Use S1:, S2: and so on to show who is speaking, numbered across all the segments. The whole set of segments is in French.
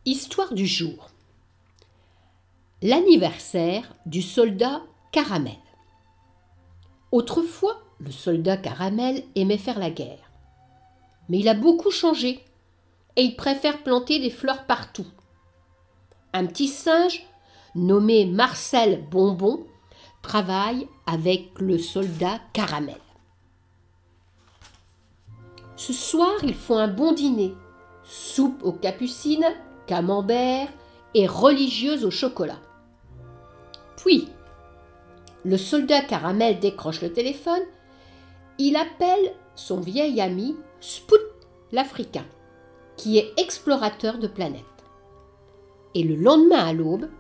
S1: Histoire du jour. L'anniversaire du soldat Caramel. Autrefois, le soldat Caramel aimait faire la guerre. Mais il a beaucoup changé et il préfère planter des fleurs partout. Un petit singe nommé Marcel Bonbon travaille avec le soldat Caramel. Ce soir, ils font un bon dîner. Soupe aux capucines, camembert et religieuse au chocolat. Puis, le soldat Caramel décroche le téléphone. Il appelle son vieil ami Spout l'Africain, qui est explorateur de planètes. Et le lendemain à l'aube,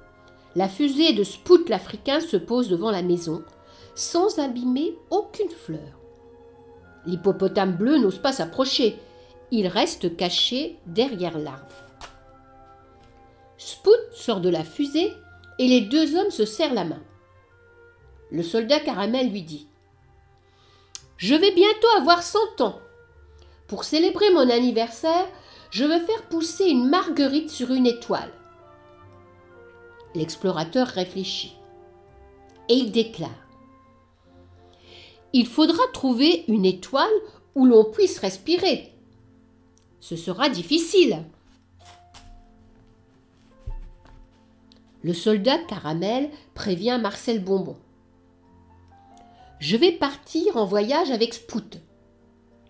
S1: la fusée de Spout l'Africain se pose devant la maison, sans abîmer aucune fleur. L'hippopotame bleu n'ose pas s'approcher. Il reste caché derrière l'arbre. Spout sort de la fusée et les deux hommes se serrent la main. Le soldat Caramel lui dit « Je vais bientôt avoir 100 ans. Pour célébrer mon anniversaire, je veux faire pousser une marguerite sur une étoile. » L'explorateur réfléchit et il déclare « Il faudra trouver une étoile où l'on puisse respirer. Ce sera difficile. » Le soldat Caramel prévient Marcel Bonbon. « Je vais partir en voyage avec Spout.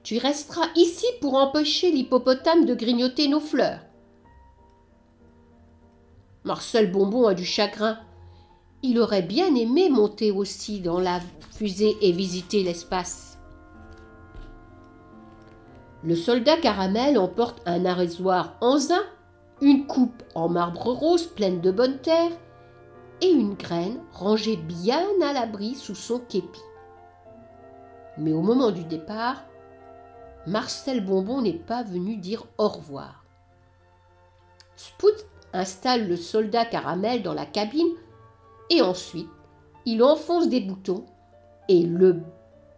S1: Tu resteras ici pour empêcher l'hippopotame de grignoter nos fleurs. » Marcel Bonbon a du chagrin. Il aurait bien aimé monter aussi dans la fusée et visiter l'espace. Le soldat Caramel emporte un arrosoir en zinc, une coupe en marbre rose pleine de bonne terre et une graine rangée bien à l'abri sous son képi. Mais au moment du départ, Marcel Bonbon n'est pas venu dire au revoir. Spout installe le soldat Caramel dans la cabine et ensuite il enfonce des boutons et le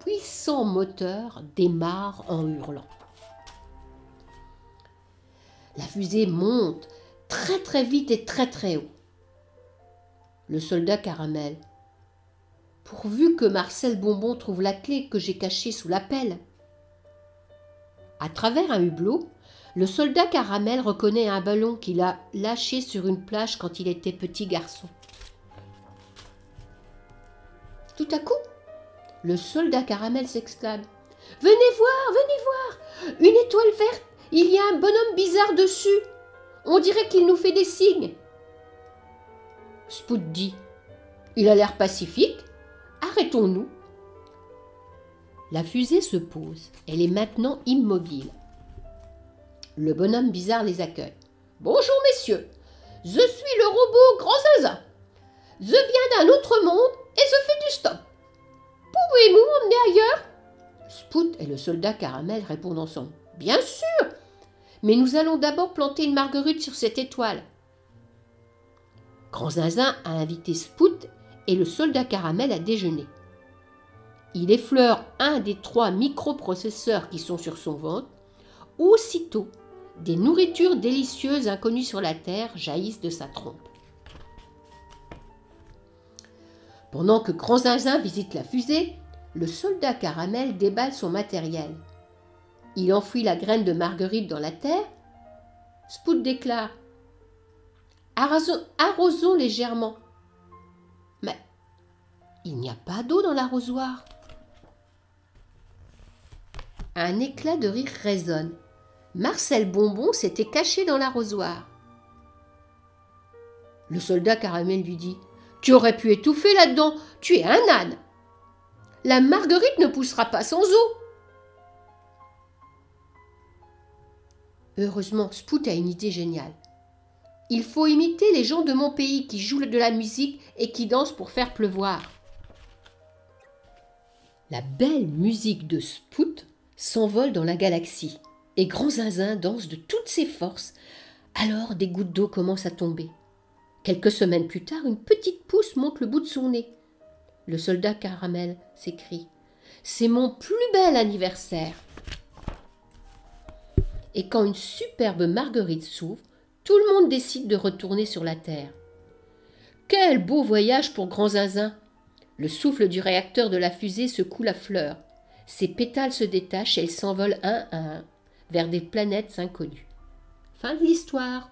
S1: puissant moteur démarre en hurlant. La fusée monte très très vite et très très haut. Le soldat Caramel. Pourvu que Marcel Bonbon trouve la clé que j'ai cachée sous la pelle. À travers un hublot, le soldat Caramel reconnaît un ballon qu'il a lâché sur une plage quand il était petit garçon. Tout à coup, le soldat Caramel s'exclame. « Venez voir, une étoile verte. Il y a un bonhomme bizarre dessus. On dirait qu'il nous fait des signes. » Spout dit « Il a l'air pacifique. Arrêtons-nous. » La fusée se pose. Elle est maintenant immobile. Le bonhomme bizarre les accueille. « Bonjour messieurs, je suis le robot Grand Zinzin. Je viens d'un autre monde et je fais du stop. Pouvez-vous m'emmener ailleurs ?» Spout et le soldat Caramel répondent ensemble. « Bien sûr, mais nous allons d'abord planter une marguerite sur cette étoile. » Grand Zinzin a invité Spout et le soldat Caramel à déjeuner. Il effleure un des 3 microprocesseurs qui sont sur son ventre. Aussitôt, des nourritures délicieuses inconnues sur la Terre jaillissent de sa trompe. Pendant que Grand Zinzin visite la fusée, le soldat Caramel déballe son matériel. Il enfouit la graine de marguerite dans la terre. Spout déclare « Arrosons légèrement. » Mais il n'y a pas d'eau dans l'arrosoir. Un éclat de rire résonne. Marcel Bonbon s'était caché dans l'arrosoir. Le soldat Caramel lui dit « Tu aurais pu étouffer là-dedans, tu es un âne. La marguerite ne poussera pas sans eau. » Heureusement, Spout a une idée géniale. Il faut imiter les gens de mon pays qui jouent de la musique et qui dansent pour faire pleuvoir. La belle musique de Spout s'envole dans la galaxie et Grand Zinzin danse de toutes ses forces. Alors des gouttes d'eau commencent à tomber. Quelques semaines plus tard, une petite pousse monte le bout de son nez. Le soldat Caramel s'écrie « C'est mon plus bel anniversaire !» Et quand une superbe marguerite s'ouvre, Tout le monde décide de retourner sur la Terre. Quel beau voyage pour Grand Zinzin! Le souffle du réacteur de la fusée secoue la fleur. Ses pétales se détachent et elles s'envolent un à un vers des planètes inconnues. Fin de l'histoire.